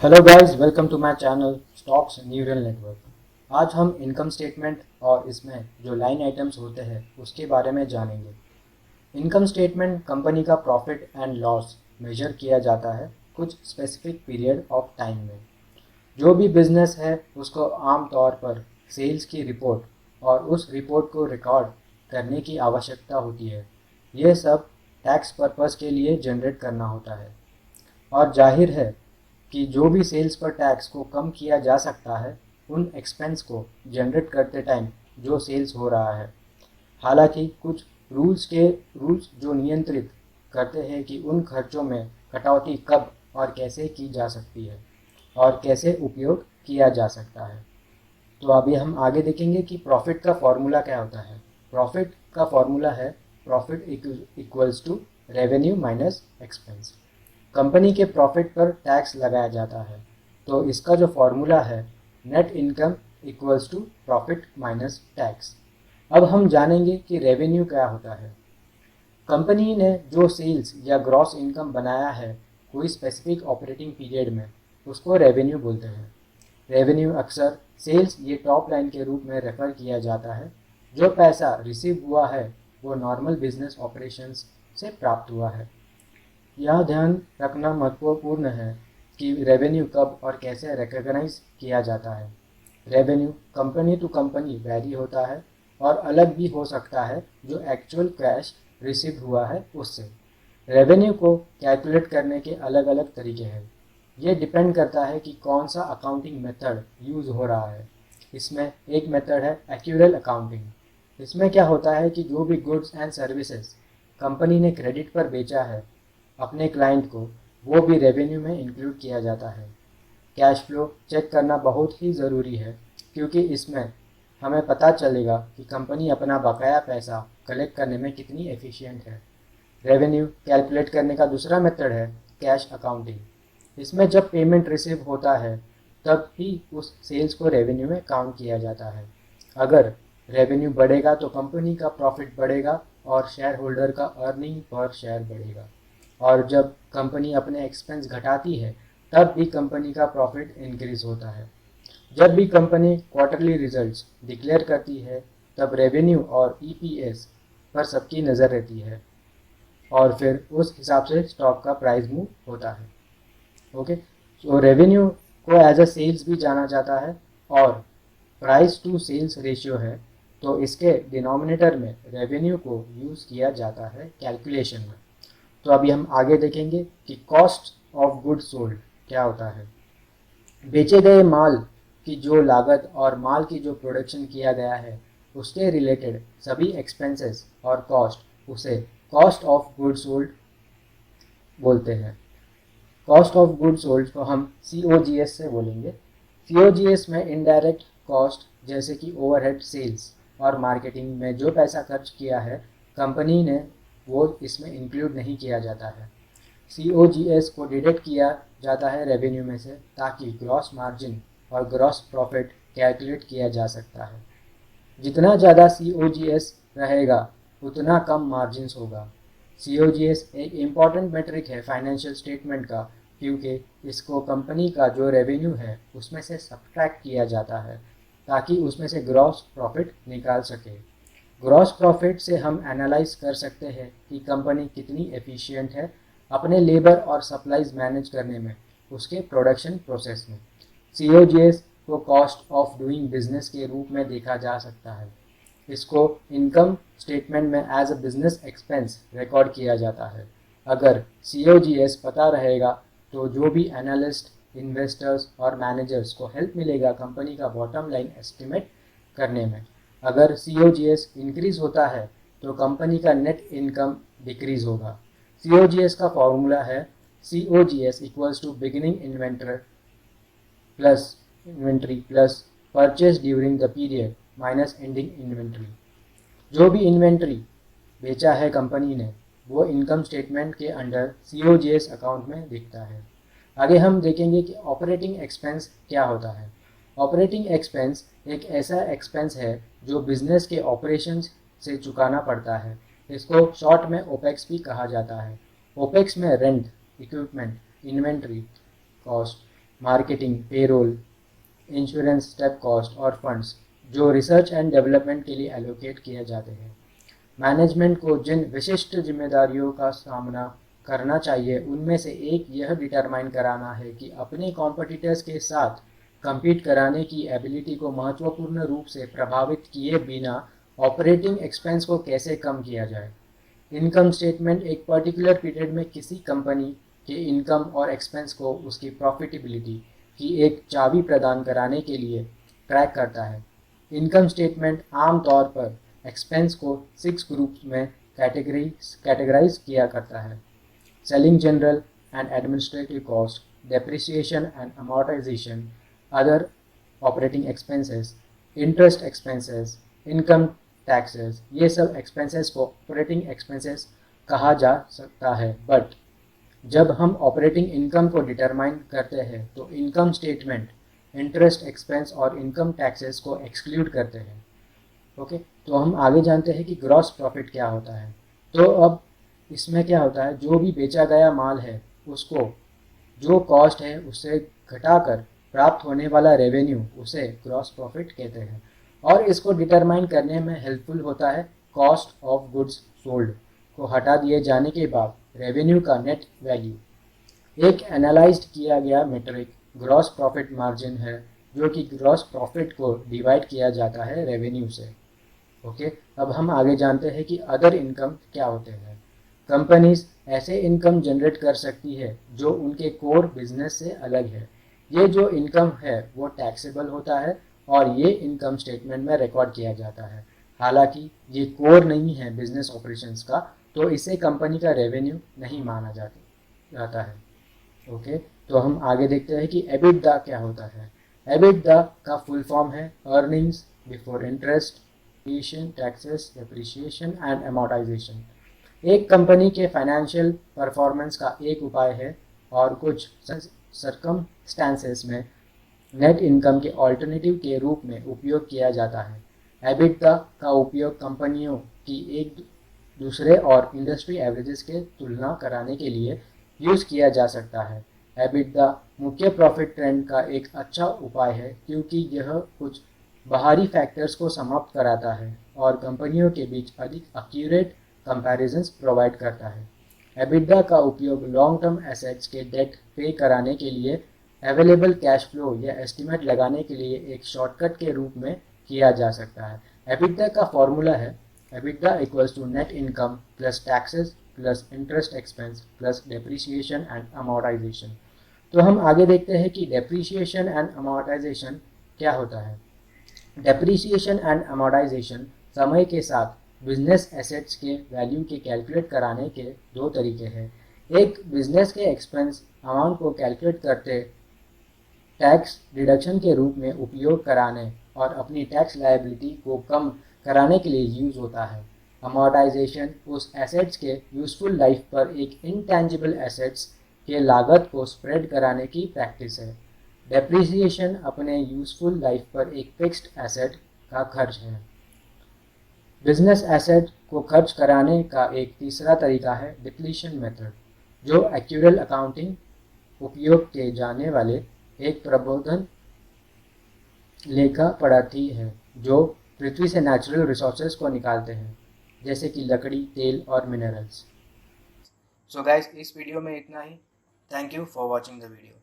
Hello guys, welcome to my channel stocks neural network. आज हम income statement और इसमें जो लाइन आइटम्स होते हैं उसके बारे में जानेंगे। इनकम स्टेटमेंट कंपनी का प्रॉफिट एंड लॉस मेजर किया जाता है कुछ स्पेसिफिक पीरियड ऑफ टाइम में। जो भी बिजनेस है उसको आम तौर पर सेल्स की रिपोर्ट और उस रिपोर्ट को रिकॉर्ड करने की आवश्यकता होती है। यह सब टैक्स पर्पस के लिए जनरेट करना होता है और जाहिर है कि जो भी सेल्स पर टैक्स को कम किया जा सकता है उन एक्सपेंस को जनरेट करते टाइम जो सेल्स हो रहा है। हालांकि कुछ रूल्स जो नियंत्रित करते हैं कि उन खर्चों में कटौती कब और कैसे की जा सकती है और कैसे उपयोग किया जा सकता है। तो अभी हम आगे देखेंगे कि प्रॉफिट का फॉर्मूला क्या होता है। प्रॉफिट का फॉर्मूला है profit equals to revenue minus expense. Company के प्रॉफिट पर टैक्स लगाया जाता है, तो इसका जो फॉर्मूला है net income equals to profit minus tax. अब हम जानेंगे कि रेवेन्यू क्या होता है। कंपनी ने जो सेल्स या ग्रॉस इनकम बनाया है कोई स्पेसिफिक ऑपरेटिंग पीरियड में, उसको रेवेन्यू बोलते हैं। रेवेन्यू अक्सर सेल्स ये टॉप लाइन के रूप में रेफर किया जाता है। जो पैसा रिसीव हुआ है वो नॉर्मल बिजनेस ऑपरेशंस से प्राप्त हुआ है। यह ध्यान रखना महत्वपूर्ण है कि रेवेन्यू कब और कैसे रिकॉग्नाइज किया जाता है। Revenue company to company vary होता है और अलग भी हो सकता है जो एक्चुअल कैश रिसीव हुआ है उससे। रेवेन्यू को कैलकुलेट करने के अलग अलग तरीके हैं। ये डिपेंड करता है कि कौन सा अकाउंटिंग मेथड यूज़ हो रहा है। इसमें एक मेथड है एक्यूरेल अकाउंटिंग। इसमें क्या होता है कि जो भी गुड्स एंड सर्विसेज कंपनी ने क्रेडिट पर बेचा है अपने क्लाइंट को, वो भी रेवेन्यू में इंक्लूड किया जाता है। कैश फ्लो चेक करना बहुत ही ज़रूरी है क्योंकि इसमें हमें पता चलेगा कि कंपनी अपना बकाया पैसा कलेक्ट करने में कितनी एफिशिएंट है। रेवेन्यू कैलकुलेट करने का दूसरा मेथड है कैश अकाउंटिंग। इसमें जब पेमेंट रिसीव होता है तब ही उस सेल्स को रेवेन्यू में काउंट किया जाता है। अगर रेवेन्यू बढ़ेगा तो कंपनी का प्रॉफिट बढ़ेगा और शेयर होल्डर का अर्निंग पर शेयर बढ़ेगा। और जब कंपनी अपने एक्सपेंस घटाती है तब भी कंपनी का प्रॉफिट इंक्रीज होता है। जब भी कंपनी क्वार्टरली रिजल्ट्स डिक्लेयर करती है तब रेवेन्यू और ईपीएस पर सबकी नज़र रहती है और फिर उस हिसाब से स्टॉक का प्राइस मूव होता है। ओके, सो रेवेन्यू को एज अ सेल्स भी जाना जाता है और प्राइस टू सेल्स रेशियो है, तो इसके डिनोमिनेटर में रेवेन्यू को यूज़ किया जाता है कैलकुलेशन में। तो अभी हम आगे देखेंगे कि कॉस्ट ऑफ गुड सोल्ड क्या होता है। बेचे गए माल की जो लागत और माल की जो प्रोडक्शन किया गया है उसके रिलेटेड सभी एक्सपेंसेस और कॉस्ट, उसे कॉस्ट ऑफ गुड सोल्ड बोलते हैं। कॉस्ट ऑफ गुड सोल्ड को हम COGS से बोलेंगे। COGS में इनडायरेक्ट कॉस्ट जैसे कि ओवरहेड, सेल्स और मार्केटिंग में जो पैसा खर्च किया है कंपनी ने वो इसमें इंक्लूड नहीं किया जाता है। COGS को डिडक्ट किया जाता है रेवेन्यू में से ताकि ग्रॉस मार्जिन और ग्रॉस प्रॉफिट कैलकुलेट किया जा सकता है। जितना ज़्यादा COGS रहेगा उतना कम मार्जिन्स होगा। COGS एक इम्पॉर्टेंट मेट्रिक है फाइनेंशियल स्टेटमेंट का क्योंकि इसको कंपनी का जो रेवेन्यू है उसमें से सब्ट्रैक्ट किया जाता है ताकि उसमें से ग्रॉस प्रॉफिट निकाल सके। ग्रॉस प्रॉफिट से हम एनालाइज कर सकते हैं कि कंपनी कितनी एफिशिएंट है अपने लेबर और सप्लाईज मैनेज करने में, उसके प्रोडक्शन प्रोसेस में। COGS को कॉस्ट ऑफ डूइंग बिजनेस के रूप में देखा जा सकता है। इसको इनकम स्टेटमेंट में as a business expense record किया जाता है। अगर COGS पता रहेगा तो जो भी एनालिस्ट, इन्वेस्टर्स और मैनेजर्स को हेल्प मिलेगा कंपनी का बॉटम लाइन एस्टिमेट करने में। अगर COGS इंक्रीज होता है तो कंपनी का नेट इनकम डिक्रीज होगा। COGS का फॉर्मूला है COGS equals to beginning inventory plus purchase during the period minus ending inventory. जो भी इन्वेंट्री बेचा है कंपनी ने वो इनकम स्टेटमेंट के अंडर COGS अकाउंट में दिखता है। आगे हम देखेंगे कि ऑपरेटिंग एक्सपेंस क्या होता है। ऑपरेटिंग एक्सपेंस एक ऐसा एक्सपेंस है जो बिजनेस के ऑपरेशंस से चुकाना पड़ता है। इसको शॉर्ट में ओपेक्स भी कहा जाता है। ओपेक्स में rent, equipment, inventory cost, marketing, payroll, insurance, step cost और फंड्स जो रिसर्च एंड डेवलपमेंट के लिए एलोकेट किए जाते हैं। मैनेजमेंट को जिन विशिष्ट जिम्मेदारियों का सामना करना चाहिए उनमें से एक यह डिटरमाइन कराना है कि अपने कॉम्पिटिटर्स के साथ compete कराने की एबिलिटी को महत्वपूर्ण रूप से प्रभावित किए बिना ऑपरेटिंग एक्सपेंस को कैसे कम किया जाए। इनकम स्टेटमेंट एक पर्टिकुलर पीरियड में किसी कंपनी के इनकम और एक्सपेंस को उसकी प्रॉफिटेबिलिटी की एक चाबी प्रदान कराने के लिए ट्रैक करता है। इनकम स्टेटमेंट आमतौर पर एक्सपेंस को 6 ग्रुप्स में कैटेगराइज किया करता है: selling general and administrative cost, depreciation and amortisation, other operating expenses, interest expenses, income taxes. ये सब एक्सपेंसेस को ऑपरेटिंग एक्सपेंसेस कहा जा सकता है, बट जब हम ऑपरेटिंग इनकम को डिटरमाइन करते हैं तो इनकम स्टेटमेंट इंटरेस्ट एक्सपेंस और इनकम टैक्सेस को एक्सक्लूड करते हैं। ओके, तो हम आगे जानते हैं कि ग्रॉस प्रॉफिट क्या होता है। तो अब इसमें क्या होता है, जो भी बेचा गया माल है उसको जो कॉस्ट है उससे घटाकर प्राप्त होने वाला रेवेन्यू उसे ग्रॉस प्रॉफिट कहते हैं, और इसको डिटरमाइन करने में हेल्पफुल होता है कॉस्ट ऑफ गुड्स सोल्ड को हटा दिए जाने के बाद रेवेन्यू का नेट वैल्यू। एक एनालाइज्ड किया गया मेट्रिक ग्रॉस प्रॉफिट मार्जिन है, जो कि ग्रॉस प्रॉफिट को डिवाइड किया जाता है रेवेन्यू से। ओके, अब हम आगे जानते हैं कि अदर इनकम क्या होते हैं। कंपनीज ऐसे इनकम जनरेट कर सकती है जो उनके कोर बिजनेस से अलग है। ये जो इनकम है वो टैक्सेबल होता है और ये इनकम स्टेटमेंट में रिकॉर्ड किया जाता है। हालांकि ये कोर नहीं है बिजनेस ऑपरेशंस का, तो इसे कंपनी का रेवेन्यू नहीं माना जाता है। ओके, तो हम आगे देखते हैं कि एबिटडा क्या होता है। एबिटडा का फुल फॉर्म है earnings before interest, taxes, depreciation and amortisation. एक कंपनी के फाइनेंशियल परफॉर्मेंस का एक उपाय है और कुछ सर्कमस्टेंसेस में नेट इनकम के ऑल्टरनेटिव के रूप में उपयोग किया जाता है। एबिटडा का उपयोग कंपनियों की एक दूसरे और इंडस्ट्री एवरेजेस के तुलना कराने के लिए यूज़ किया जा सकता है। एबिटडा मुख्य प्रॉफिट ट्रेंड का एक अच्छा उपाय है क्योंकि यह कुछ बाहरी फैक्टर्स को समाप्त कराता है और कंपनियों के बीच अधिक एक्यूरेट कंपैरिजंस प्रोवाइड करता है। एबिटडा का उपयोग लॉन्ग टर्म एसेट्स के डेट पे कराने के लिए, अवेलेबल कैश फ्लो या एस्टिमेट लगाने के लिए एक शॉर्टकट के रूप में किया जा सकता है। एबिटडा का फॉर्मूला है EBITDA equals to net income plus taxes plus interest expense plus depreciation and amortisation. तो हम आगे देखते हैं कि डेप्रिसिएशन एंड अमोर्टाइजेशन क्या होता है। डेप्रिसिएशन एंड अमोर्टाइजेशन समय के साथ बिजनेस एसेट्स के वैल्यू के कैलकुलेट कराने के दो तरीके हैं। एक बिजनेस के एक्सपेंस अमाउंट को कैलकुलेट करते टैक्स डिडक्शन के रूप में उपयोग कराने और अपनी टैक्स लायबिलिटी को कम कराने के लिए यूज होता है। अमोर्टाइजेशन उस एसेट्स के यूजफुल लाइफ पर एक इंटेंजिबल एसेट्स के लागत को स्प्रेड कराने की प्रैक्टिस है। डेप्रिसिएशन अपने यूजफुल लाइफ पर एक फिक्स्ड एसेट का खर्च है। बिजनेस एसेट को खर्च कराने का एक तीसरा तरीका है डिप्लीशन मेथड, जो एक्यूरेल अकाउंटिंग उपयोग किए जाने वाले एक प्रबोधन लेखा पद्धति है जो पृथ्वी से नेचुरल रिसोर्सेज को निकालते हैं, जैसे कि लकड़ी, तेल और मिनरल्स। सो गाइस, इस वीडियो में इतना ही। Thank you for watching the video.